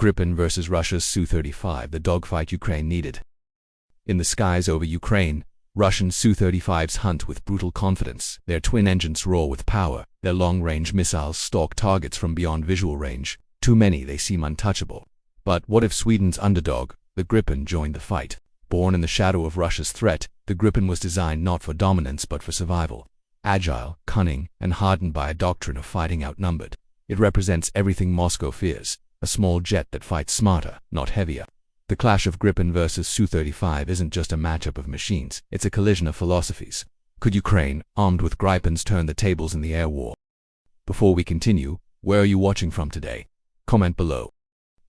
Gripen versus Russia's Su-35, the dogfight Ukraine needed. In the skies over Ukraine, Russian Su-35s hunt with brutal confidence. Their twin engines roar with power. Their long-range missiles stalk targets from beyond visual range. Too many, they seem untouchable. But what if Sweden's underdog, the Gripen, joined the fight? Born in the shadow of Russia's threat, the Gripen was designed not for dominance but for survival. Agile, cunning, and hardened by a doctrine of fighting outnumbered. It represents everything Moscow fears, a small jet that fights smarter, not heavier. The clash of Gripen versus Su-35 isn't just a matchup of machines, it's a collision of philosophies. Could Ukraine, armed with Gripens, turn the tables in the air war? Before we continue, where are you watching from today? Comment below.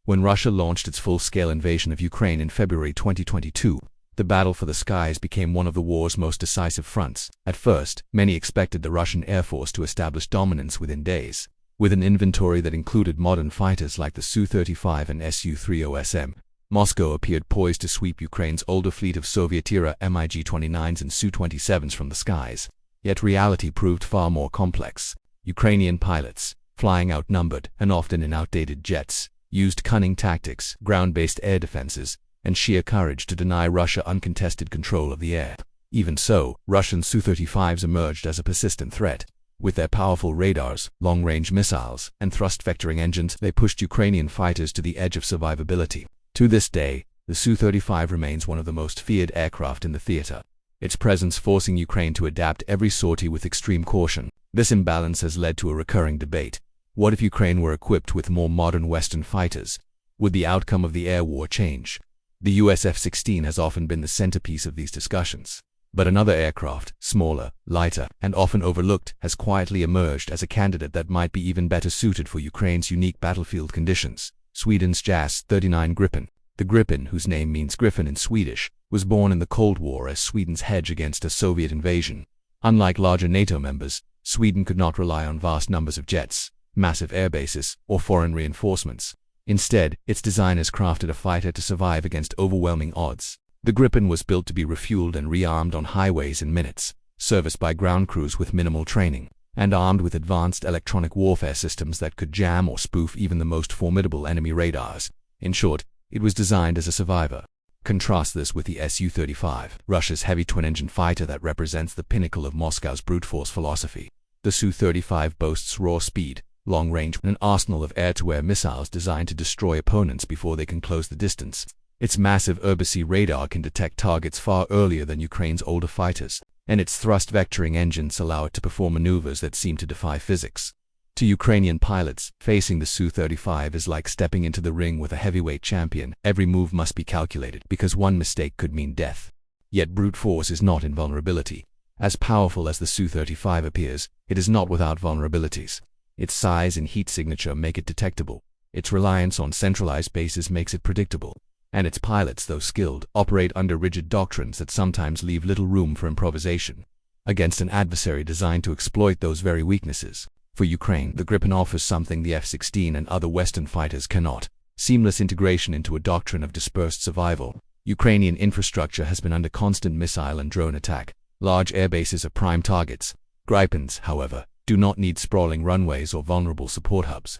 When Russia launched its full-scale invasion of Ukraine in February 2022, the battle for the skies became one of the war's most decisive fronts. At first, many expected the Russian Air Force to establish dominance within days. With an inventory that included modern fighters like the Su-35 and Su-30SM, Moscow appeared poised to sweep Ukraine's older fleet of Soviet-era MiG-29s and Su-27s from the skies. Yet reality proved far more complex. Ukrainian pilots, flying outnumbered and often in outdated jets, used cunning tactics, ground-based air defenses, and sheer courage to deny Russia uncontested control of the air. Even so, Russian Su-35s emerged as a persistent threat. With their powerful radars, long-range missiles, and thrust-vectoring engines, they pushed Ukrainian fighters to the edge of survivability. To this day, the Su-35 remains one of the most feared aircraft in the theater, its presence forcing Ukraine to adapt every sortie with extreme caution. This imbalance has led to a recurring debate. What if Ukraine were equipped with more modern Western fighters? Would the outcome of the air war change? The US F-16 has often been the centerpiece of these discussions. But another aircraft, smaller, lighter, and often overlooked, has quietly emerged as a candidate that might be even better suited for Ukraine's unique battlefield conditions. Sweden's JAS-39 Gripen. The Gripen, whose name means griffin in Swedish, was born in the Cold War as Sweden's hedge against a Soviet invasion. Unlike larger NATO members, Sweden could not rely on vast numbers of jets, massive air bases, or foreign reinforcements. Instead, its designers crafted a fighter to survive against overwhelming odds. The Gripen was built to be refueled and rearmed on highways in minutes, serviced by ground crews with minimal training, and armed with advanced electronic warfare systems that could jam or spoof even the most formidable enemy radars. In short, it was designed as a survivor. Contrast this with the Su-35, Russia's heavy twin-engine fighter that represents the pinnacle of Moscow's brute force philosophy. The Su-35 boasts raw speed, long range, and an arsenal of air-to-air missiles designed to destroy opponents before they can close the distance. Its massive Urbisi radar can detect targets far earlier than Ukraine's older fighters, and its thrust-vectoring engines allow it to perform maneuvers that seem to defy physics. To Ukrainian pilots, facing the Su-35 is like stepping into the ring with a heavyweight champion. Every move must be calculated, because one mistake could mean death. Yet brute force is not invulnerability. As powerful as the Su-35 appears, it is not without vulnerabilities. Its size and heat signature make it detectable. Its reliance on centralized bases makes it predictable. And its pilots, though skilled, operate under rigid doctrines that sometimes leave little room for improvisation, against an adversary designed to exploit those very weaknesses. For Ukraine, the Gripen offers something the F-16 and other Western fighters cannot: seamless integration into a doctrine of dispersed survival. Ukrainian infrastructure has been under constant missile and drone attack. Large airbases are prime targets. Gripens, however, do not need sprawling runways or vulnerable support hubs.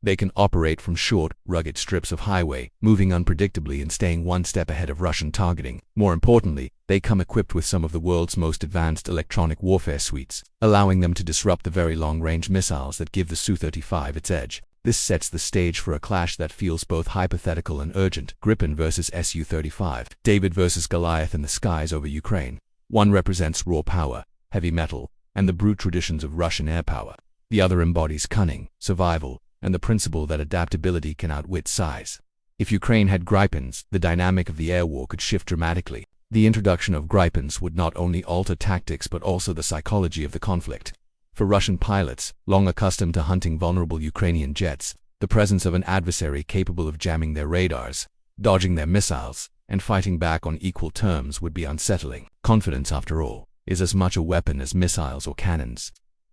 They can operate from short, rugged strips of highway, moving unpredictably and staying one step ahead of Russian targeting. More importantly, they come equipped with some of the world's most advanced electronic warfare suites, allowing them to disrupt the very long-range missiles that give the Su-35 its edge. This sets the stage for a clash that feels both hypothetical and urgent. Gripen versus Su-35. David versus Goliath in the skies over Ukraine. One represents raw power, heavy metal, and the brute traditions of Russian airpower. The other embodies cunning, survival, and the principle that adaptability can outwit size. If Ukraine had Gripens, the dynamic of the air war could shift dramatically. The introduction of Gripens would not only alter tactics but also the psychology of the conflict. For Russian pilots, long accustomed to hunting vulnerable Ukrainian jets, the presence of an adversary capable of jamming their radars, dodging their missiles, and fighting back on equal terms would be unsettling. Confidence, after all, is as much a weapon as missiles or cannons.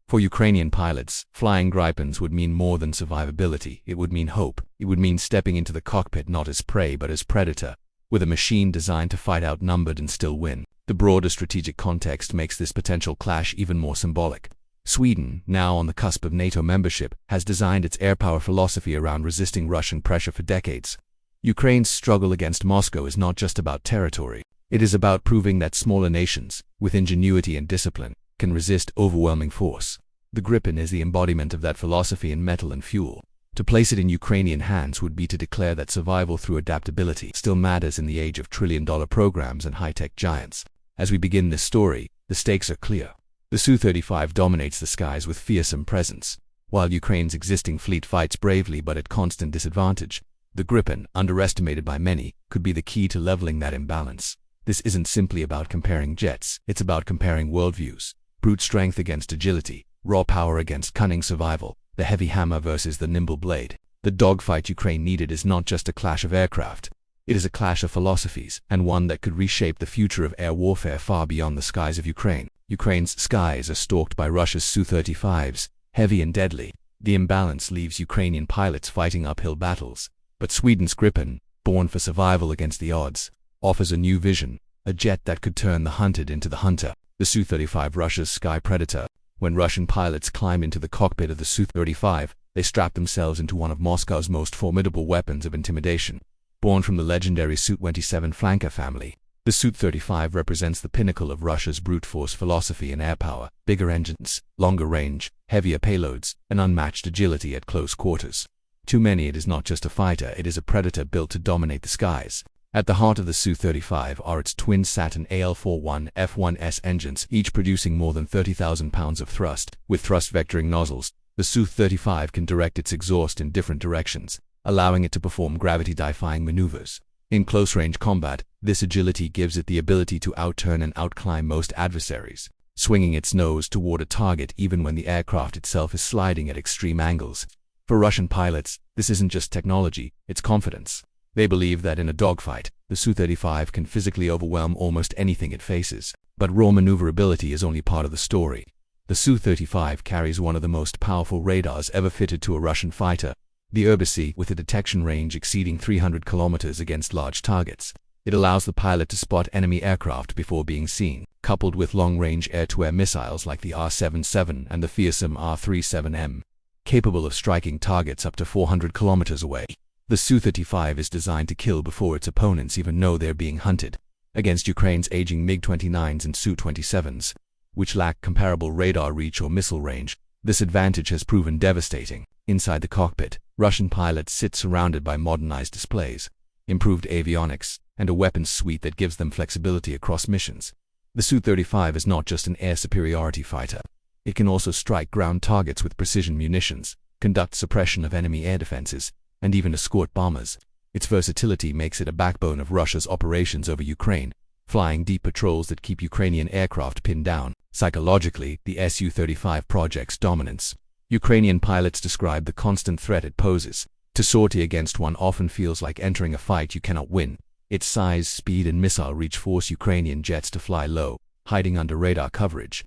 For Ukrainian pilots, flying Gripens would mean more than survivability. It would mean hope. It would mean stepping into the cockpit not as prey but as predator, with a machine designed to fight outnumbered and still win. The broader strategic context makes this potential clash even more symbolic. Sweden, now on the cusp of NATO membership, has designed its airpower philosophy around resisting Russian pressure for decades. Ukraine's struggle against Moscow is not just about territory. It is about proving that smaller nations, with ingenuity and discipline, can resist overwhelming force. The Gripen is the embodiment of that philosophy in metal and fuel. To place it in Ukrainian hands would be to declare that survival through adaptability still matters in the age of trillion-dollar programs and high-tech giants. As we begin this story, the stakes are clear. The Su-35 dominates the skies with fearsome presence, while Ukraine's existing fleet fights bravely but at constant disadvantage. The Gripen, underestimated by many, could be the key to leveling that imbalance. This isn't simply about comparing jets, it's about comparing worldviews. Brute strength against agility, raw power against cunning survival, the heavy hammer versus the nimble blade. The dogfight Ukraine needed is not just a clash of aircraft. It is a clash of philosophies, and one that could reshape the future of air warfare far beyond the skies of Ukraine. Ukraine's skies are stalked by Russia's Su-35s, heavy and deadly. The imbalance leaves Ukrainian pilots fighting uphill battles. But Sweden's Gripen, born for survival against the odds, offers a new vision, a jet that could turn the hunted into the hunter. The Su-35, Russia's sky predator. When Russian pilots climb into the cockpit of the Su-35, they strap themselves into one of Moscow's most formidable weapons of intimidation. Born from the legendary Su-27 flanker family, the Su-35 represents the pinnacle of Russia's brute force philosophy and airpower: bigger engines, longer range, heavier payloads, and unmatched agility at close quarters. To many, it is not just a fighter, it is a predator built to dominate the skies. At the heart of the Su-35 are its twin Saturn AL-41 F1S engines, each producing more than 30,000 pounds of thrust. With thrust vectoring nozzles, the Su-35 can direct its exhaust in different directions, allowing it to perform gravity-defying maneuvers. In close-range combat, this agility gives it the ability to outturn and outclimb most adversaries, swinging its nose toward a target even when the aircraft itself is sliding at extreme angles. For Russian pilots, this isn't just technology, it's confidence. They believe that in a dogfight, the Su-35 can physically overwhelm almost anything it faces. But raw maneuverability is only part of the story. The Su-35 carries one of the most powerful radars ever fitted to a Russian fighter, the Urbacy, with a detection range exceeding 300 kilometers against large targets. It allows the pilot to spot enemy aircraft before being seen, coupled with long-range air-to-air missiles like the R-77 and the fearsome R-37M, capable of striking targets up to 400 kilometers away. The Su-35 is designed to kill before its opponents even know they're being hunted. Against Ukraine's aging MiG-29s and Su-27s, which lack comparable radar reach or missile range, this advantage has proven devastating. Inside the cockpit, Russian pilots sit surrounded by modernized displays, improved avionics, and a weapons suite that gives them flexibility across missions. The Su-35 is not just an air superiority fighter. It can also strike ground targets with precision munitions, conduct suppression of enemy air defenses, and even escort bombers. Its versatility makes it a backbone of Russia's operations over Ukraine, flying deep patrols that keep Ukrainian aircraft pinned down. Psychologically, the Su-35 project's dominance. Ukrainian pilots describe the constant threat it poses. To sortie against one often feels like entering a fight you cannot win. Its size, speed, and missile reach force Ukrainian jets to fly low, hiding under radar coverage,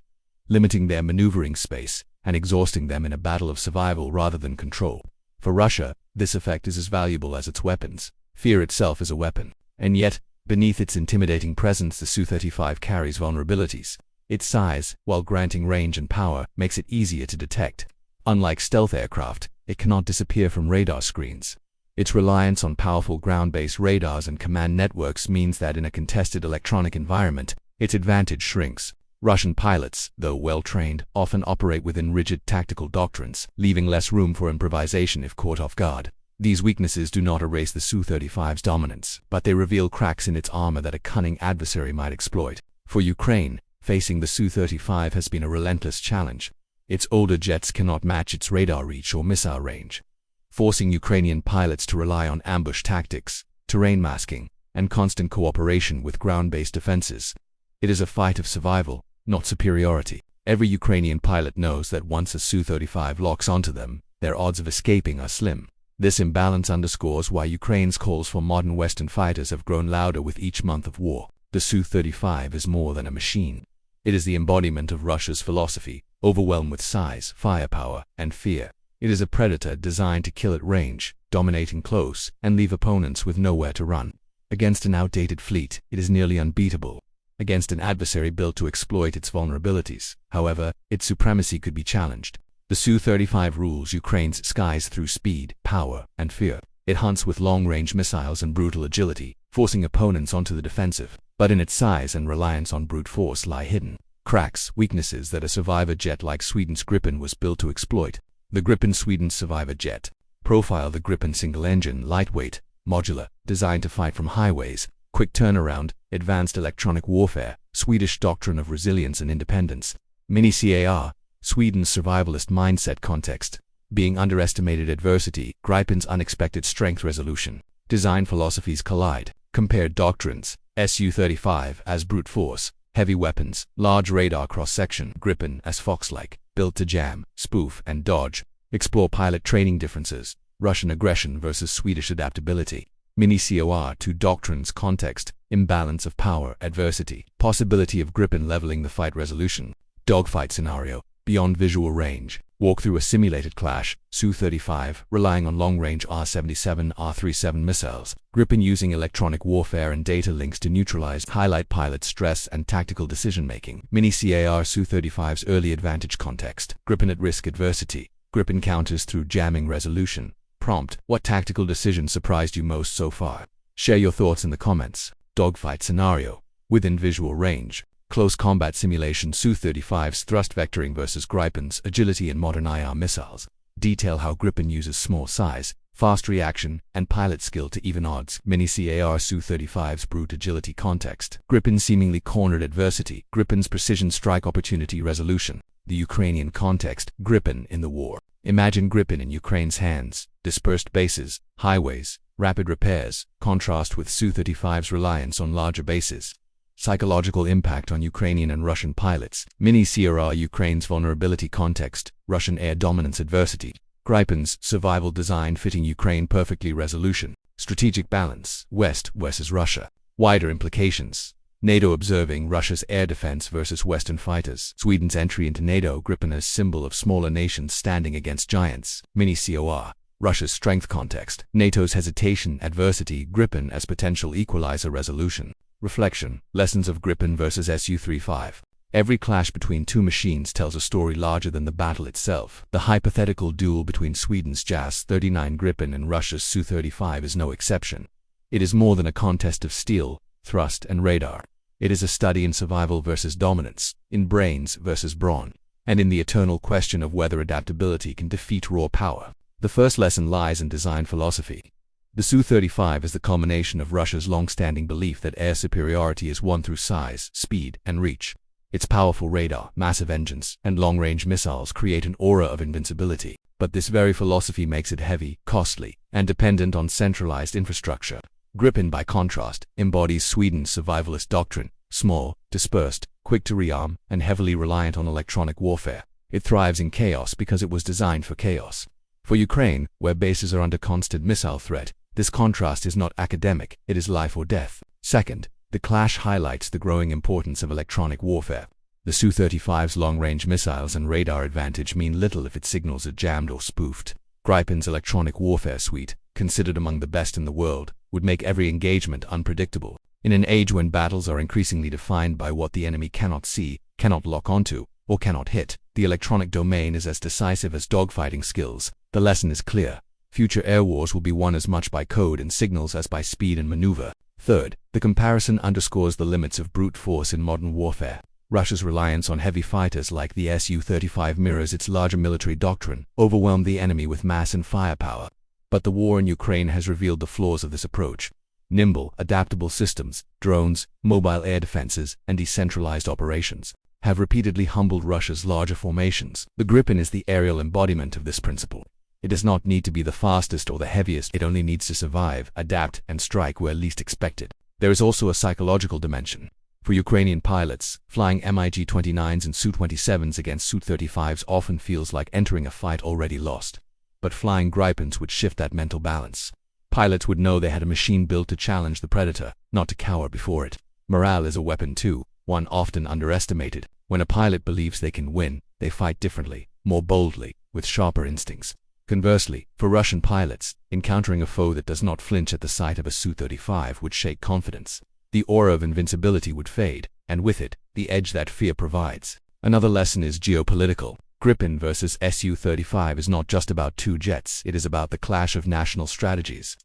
limiting their maneuvering space and exhausting them in a battle of survival rather than control. For Russia, this effect is as valuable as its weapons. Fear itself is a weapon. And yet, beneath its intimidating presence, the Su-35 carries vulnerabilities. Its size, while granting range and power, makes it easier to detect. Unlike stealth aircraft, it cannot disappear from radar screens. Its reliance on powerful ground-based radars and command networks means that in a contested electronic environment, its advantage shrinks. Russian pilots, though well-trained, often operate within rigid tactical doctrines, leaving less room for improvisation if caught off guard. These weaknesses do not erase the Su-35's dominance, but they reveal cracks in its armor that a cunning adversary might exploit. For Ukraine, facing the Su-35 has been a relentless challenge. Its older jets cannot match its radar reach or missile range, forcing Ukrainian pilots to rely on ambush tactics, terrain masking, and constant cooperation with ground-based defenses. It is a fight of survival, not superiority. Every Ukrainian pilot knows that once a Su-35 locks onto them, their odds of escaping are slim. This imbalance underscores why Ukraine's calls for modern Western fighters have grown louder with each month of war. The Su-35 is more than a machine. It is the embodiment of Russia's philosophy, overwhelmed with size, firepower, and fear. It is a predator designed to kill at range, dominating close, and leave opponents with nowhere to run. Against an outdated fleet, it is nearly unbeatable. against an adversary built to exploit its vulnerabilities. However, its supremacy could be challenged. The Su-35 rules Ukraine's skies through speed, power, and fear. It hunts with long-range missiles and brutal agility, forcing opponents onto the defensive. But in its size and reliance on brute force lie hidden cracks, weaknesses that a survivor jet like Sweden's Gripen was built to exploit. The Gripen, Sweden's survivor jet. Profile: the Gripen single-engine, lightweight, modular, designed to fight from highways, quick turnaround, advanced electronic warfare, Swedish doctrine of resilience and independence. Mini CAR, Sweden's survivalist mindset context. Being underestimated adversity, Gripen's unexpected strength resolution. Design philosophies collide. Compared doctrines. Su-35 as brute force, heavy weapons, large radar cross-section. Gripen as fox-like, built to jam, spoof, and dodge. Explore pilot training differences. Russian aggression versus Swedish adaptability. Mini COR to doctrines context, imbalance of power, adversity, possibility of Gripen leveling the fight resolution. Dogfight scenario, beyond visual range. Walk through a simulated clash. Su-35 relying on long-range R-77, R-37 missiles. Gripen using electronic warfare and data links to neutralize, highlight pilot stress and tactical decision-making. Mini CAR Su-35's early advantage context. Gripen at risk adversity. Gripen counters through jamming resolution. Prompt: what tactical decision surprised you most so far? Share your thoughts in the comments. Dogfight scenario, within visual range. Close combat simulation. Su-35's thrust vectoring versus Gripen's agility and modern IR missiles. Detail how Gripen uses small size, fast reaction, and pilot skill to even odds. Mini CAR Su-35's brute agility context. Gripen seemingly cornered adversity. Gripen's precision strike opportunity resolution. The Ukrainian context. Gripen in the war. Imagine Gripen in Ukraine's hands. Dispersed bases, highways, rapid repairs, contrast with Su-35's reliance on larger bases. Psychological impact on Ukrainian and Russian pilots. Mini CAR Ukraine's vulnerability context, Russian air dominance adversity. Gripen's survival design fitting Ukraine perfectly resolution. Strategic balance, West versus Russia. Wider implications. NATO observing Russia's air defense versus Western fighters. Sweden's entry into NATO. Gripen as symbol of smaller nations standing against giants. Mini COR, Russia's strength context. NATO's hesitation, adversity. Gripen as potential equalizer resolution. Reflection, lessons of Gripen versus Su-35. Every clash between two machines tells a story larger than the battle itself. The hypothetical duel between Sweden's Jas-39 Gripen and Russia's Su-35 is no exception. It is more than a contest of steel, thrust, and radar. It is a study in survival versus dominance, in brains versus brawn, and in the eternal question of whether adaptability can defeat raw power. The first lesson lies in design philosophy. The Su-35 is the culmination of Russia's long-standing belief that air superiority is won through size, speed, and reach. Its powerful radar, massive engines, and long-range missiles create an aura of invincibility. But this very philosophy makes it heavy, costly, and dependent on centralized infrastructure. Gripen, by contrast, embodies Sweden's survivalist doctrine, small, dispersed, quick to rearm, and heavily reliant on electronic warfare. It thrives in chaos because it was designed for chaos. For Ukraine, where bases are under constant missile threat, this contrast is not academic, it is life or death. Second, the clash highlights the growing importance of electronic warfare. The Su-35's long-range missiles and radar advantage mean little if its signals are jammed or spoofed. Gripen's electronic warfare suite, considered among the best in the world, would make every engagement unpredictable. In an age when battles are increasingly defined by what the enemy cannot see, cannot lock onto, or cannot hit, the electronic domain is as decisive as dogfighting skills. The lesson is clear. Future air wars will be won as much by code and signals as by speed and maneuver. Third, the comparison underscores the limits of brute force in modern warfare. Russia's reliance on heavy fighters like the Su-35 mirrors its larger military doctrine, overwhelm the enemy with mass and firepower. But the war in Ukraine has revealed the flaws of this approach. Nimble, adaptable systems, drones, mobile air defenses, and decentralized operations have repeatedly humbled Russia's larger formations. The Gripen is the aerial embodiment of this principle. It does not need to be the fastest or the heaviest, it only needs to survive, adapt, and strike where least expected. There is also a psychological dimension. For Ukrainian pilots, flying MiG-29s and Su-27s against Su-35s often feels like entering a fight already lost. But flying Gripens would shift that mental balance. Pilots would know they had a machine built to challenge the predator, not to cower before it. Morale is a weapon too, one often underestimated. When a pilot believes they can win, they fight differently, more boldly, with sharper instincts. Conversely, for Russian pilots, encountering a foe that does not flinch at the sight of a Su-35 would shake confidence. The aura of invincibility would fade, and with it, the edge that fear provides. Another lesson is geopolitical. Gripen versus Su-35 is not just about two jets, it is about the clash of national strategies.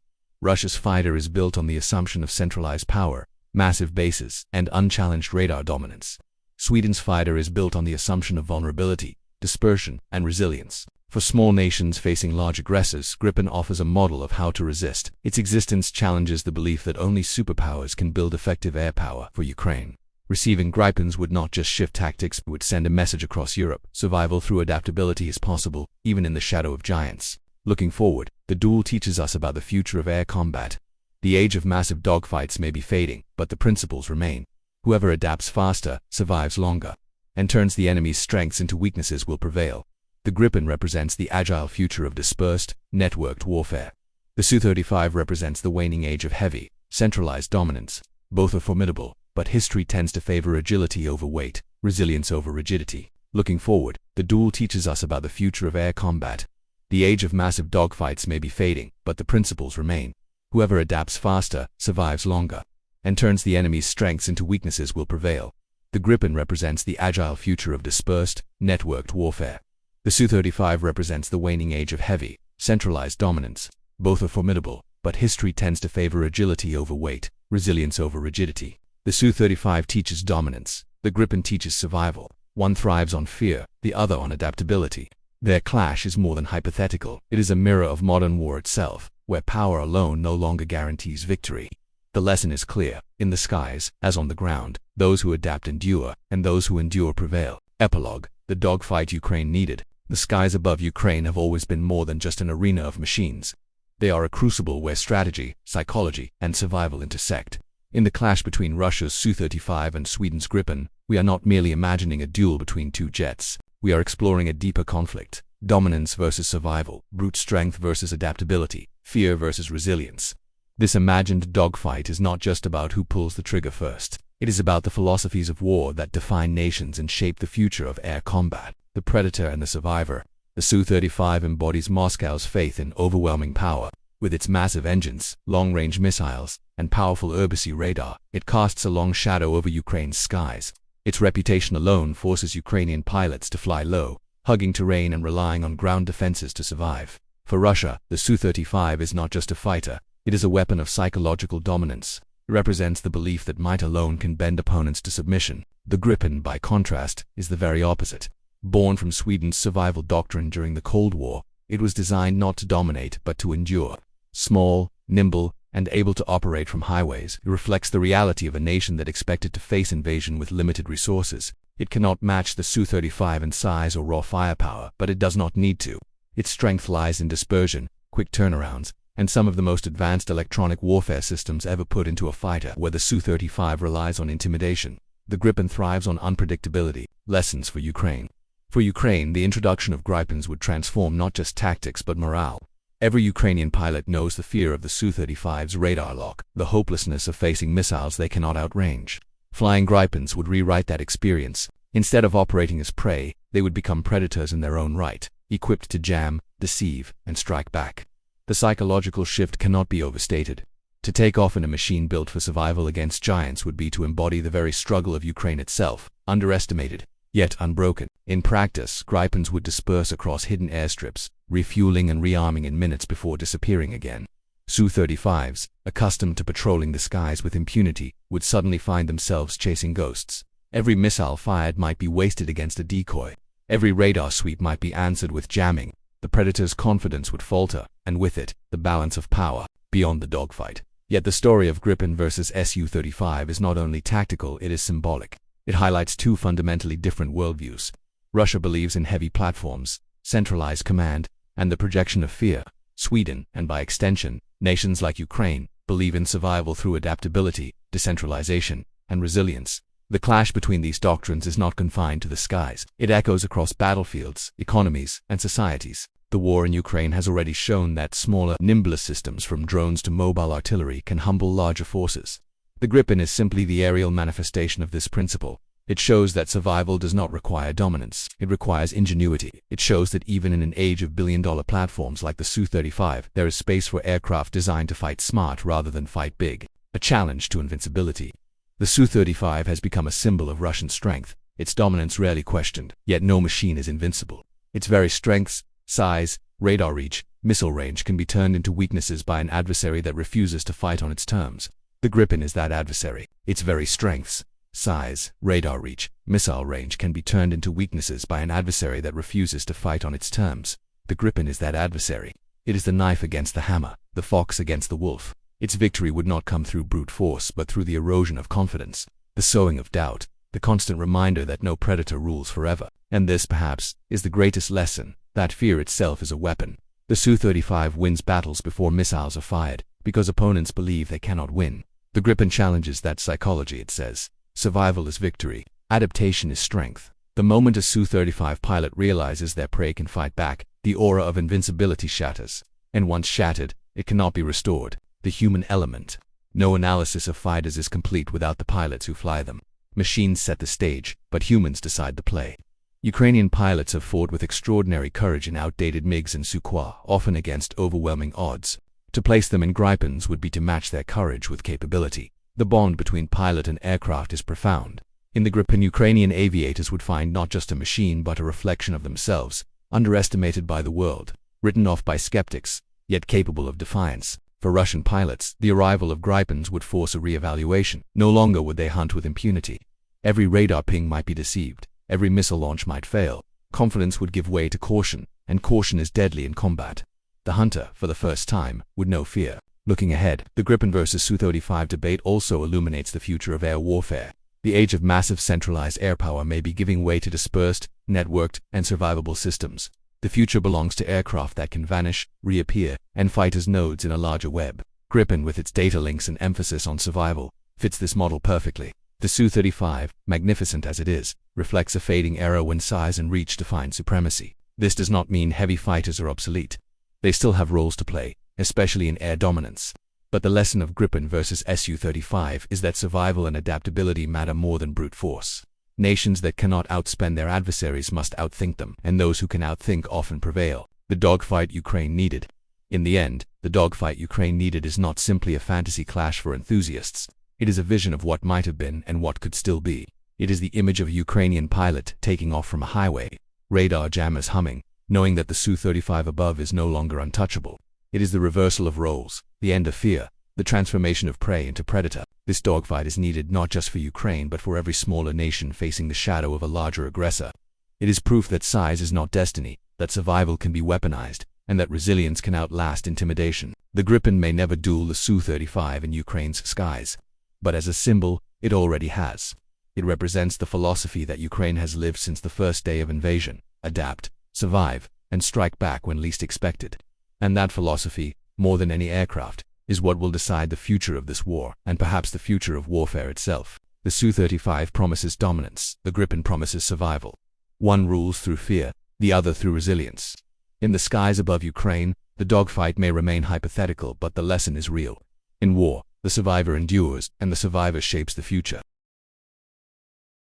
Russia's fighter is built on the assumption of centralized power, massive bases, and unchallenged radar dominance. Sweden's fighter is built on the assumption of vulnerability, dispersion, and resilience. For small nations facing large aggressors, Gripen offers a model of how to resist. Its existence challenges the belief that only superpowers can build effective air power. For Ukraine, receiving Gripens would not just shift tactics, but would send a message across Europe. Survival through adaptability is possible, even in the shadow of giants. Looking forward, the duel teaches us about the future of air combat. The age of massive dogfights may be fading, but the principles remain. Whoever adapts faster, survives longer, and turns the enemy's strengths into weaknesses will prevail. The Gripen represents the agile future of dispersed, networked warfare. The Su-35 represents the waning age of heavy, centralized dominance. Both are formidable, but history tends to favor agility over weight, resilience over rigidity. Looking forward, the duel teaches us about the future of air combat. The age of massive dogfights may be fading, but the principles remain. Whoever adapts faster, survives longer, and turns the enemy's strengths into weaknesses will prevail. The Gripen represents the agile future of dispersed, networked warfare. The Su-35 represents the waning age of heavy, centralized dominance. Both are formidable, but history tends to favor agility over weight, resilience over rigidity. The Su-35 teaches dominance. The Gripen teaches survival. One thrives on fear, the other on adaptability. Their clash is more than hypothetical. It is a mirror of modern war itself, where power alone no longer guarantees victory. The lesson is clear. In the skies, as on the ground, those who adapt endure, and those who endure prevail. Epilogue: the dogfight Ukraine needed. The skies above Ukraine have always been more than just an arena of machines. They are a crucible where strategy, psychology, and survival intersect. In the clash between Russia's Su-35 and Sweden's Gripen, we are not merely imagining a duel between two jets. We are exploring a deeper conflict: dominance versus survival, brute strength versus adaptability, fear versus resilience. This imagined dogfight is not just about who pulls the trigger first. It is about the philosophies of war that define nations and shape the future of air combat. The predator and the survivor. The Su-35 embodies Moscow's faith in overwhelming power. With its massive engines, long-range missiles, and powerful Urbacy radar, it casts a long shadow over Ukraine's skies. Its reputation alone forces Ukrainian pilots to fly low, hugging terrain and relying on ground defenses to survive. For Russia, the Su-35 is not just a fighter, it is a weapon of psychological dominance. It represents the belief that might alone can bend opponents to submission. The Gripen, by contrast, is the very opposite. Born from Sweden's survival doctrine during the Cold War, it was designed not to dominate but to endure. Small, nimble, and able to operate from highways, it reflects the reality of a nation that expected to face invasion with limited resources. It cannot match the Su-35 in size or raw firepower, but it does not need to. Its strength lies in dispersion, quick turnarounds, and some of the most advanced electronic warfare systems ever put into a fighter, where the Su-35 relies on intimidation. The Gripen thrives on unpredictability. Lessons for Ukraine. For Ukraine, the introduction of Gripens would transform not just tactics but morale. Every Ukrainian pilot knows the fear of the Su-35's radar lock, the hopelessness of facing missiles they cannot outrange. Flying Gripens would rewrite that experience. Instead of operating as prey, they would become predators in their own right, equipped to jam, deceive, and strike back. The psychological shift cannot be overstated. To take off in a machine built for survival against giants would be to embody the very struggle of Ukraine itself, underestimated, yet unbroken. In practice, Gripens would disperse across hidden airstrips, refueling and rearming in minutes before disappearing again. Su-35s, accustomed to patrolling the skies with impunity, would suddenly find themselves chasing ghosts. Every missile fired might be wasted against a decoy. Every radar sweep might be answered with jamming. The predator's confidence would falter, and with it, the balance of power, beyond the dogfight. Yet the story of Gripen versus Su-35 is not only tactical, it is symbolic. It highlights two fundamentally different worldviews. Russia believes in heavy platforms, centralized command, and the projection of fear. Sweden, and by extension, nations like Ukraine, believe in survival through adaptability, decentralization, and resilience. The clash between these doctrines is not confined to the skies. It echoes across battlefields, economies, and societies. The war in Ukraine has already shown that smaller, nimbler systems from drones to mobile artillery can humble larger forces. The Gripen is simply the aerial manifestation of this principle. It shows that survival does not require dominance. It requires ingenuity. It shows that even in an age of billion-dollar platforms like the Su-35, there is space for aircraft designed to fight smart rather than fight big. A challenge to invincibility. The Su-35 has become a symbol of Russian strength, its dominance rarely questioned. Yet no machine is invincible. Its very strengths, size, radar reach, missile range can be turned into weaknesses by an adversary that refuses to fight on its terms. The Gripen is that adversary. Its very strengths, size, radar reach, missile range can be turned into weaknesses by an adversary that refuses to fight on its terms. The Gripen is that adversary. It is the knife against the hammer, the fox against the wolf. Its victory would not come through brute force but through the erosion of confidence, the sowing of doubt, the constant reminder that no predator rules forever. And this, perhaps, is the greatest lesson, that fear itself is a weapon. The Su-35 wins battles before missiles are fired, because opponents believe they cannot win. The Gripen challenges that psychology. It says, survival is victory, adaptation is strength. The moment a Su-35 pilot realizes their prey can fight back, the aura of invincibility shatters. And once shattered, it cannot be restored. The human element. No analysis of fighters is complete without the pilots who fly them. Machines set the stage, but humans decide the play. Ukrainian pilots have fought with extraordinary courage in outdated MiGs and Sukhoi, often against overwhelming odds. To place them in Gripens would be to match their courage with capability. The bond between pilot and aircraft is profound. In the Gripen, Ukrainian aviators would find not just a machine but a reflection of themselves, underestimated by the world, written off by skeptics, yet capable of defiance. For Russian pilots, the arrival of Gripens would force a re-evaluation. No longer would they hunt with impunity. Every radar ping might be deceived. Every missile launch might fail. Confidence would give way to caution, and caution is deadly in combat. The hunter, for the first time, would know fear. Looking ahead, the Gripen versus Su-35 debate also illuminates the future of air warfare. The age of massive centralized airpower may be giving way to dispersed, networked, and survivable systems. The future belongs to aircraft that can vanish, reappear, and fight as nodes in a larger web. Gripen, with its data links and emphasis on survival, fits this model perfectly. The Su-35, magnificent as it is, reflects a fading era when size and reach defined supremacy. This does not mean heavy fighters are obsolete. They still have roles to play, especially in air dominance. But the lesson of Gripen versus Su-35 is that survival and adaptability matter more than brute force. Nations that cannot outspend their adversaries must outthink them, and those who can outthink often prevail. The dogfight Ukraine needed. In the end, the dogfight Ukraine needed is not simply a fantasy clash for enthusiasts. It is a vision of what might have been and what could still be. It is the image of a Ukrainian pilot taking off from a highway, radar jammers humming, knowing that the Su-35 above is no longer untouchable. It is the reversal of roles, the end of fear, the transformation of prey into predator. This dogfight is needed not just for Ukraine but for every smaller nation facing the shadow of a larger aggressor. It is proof that size is not destiny, that survival can be weaponized, and that resilience can outlast intimidation. The Gripen may never duel the Su-35 in Ukraine's skies, but as a symbol, it already has. It represents the philosophy that Ukraine has lived since the first day of invasion: adapt, survive, and strike back when least expected. And that philosophy, more than any aircraft, is what will decide the future of this war, and perhaps the future of warfare itself. The Su-35 promises dominance, the Gripen promises survival. One rules through fear, the other through resilience. In the skies above Ukraine, the dogfight may remain hypothetical, but the lesson is real. In war, the survivor endures, and the survivor shapes the future.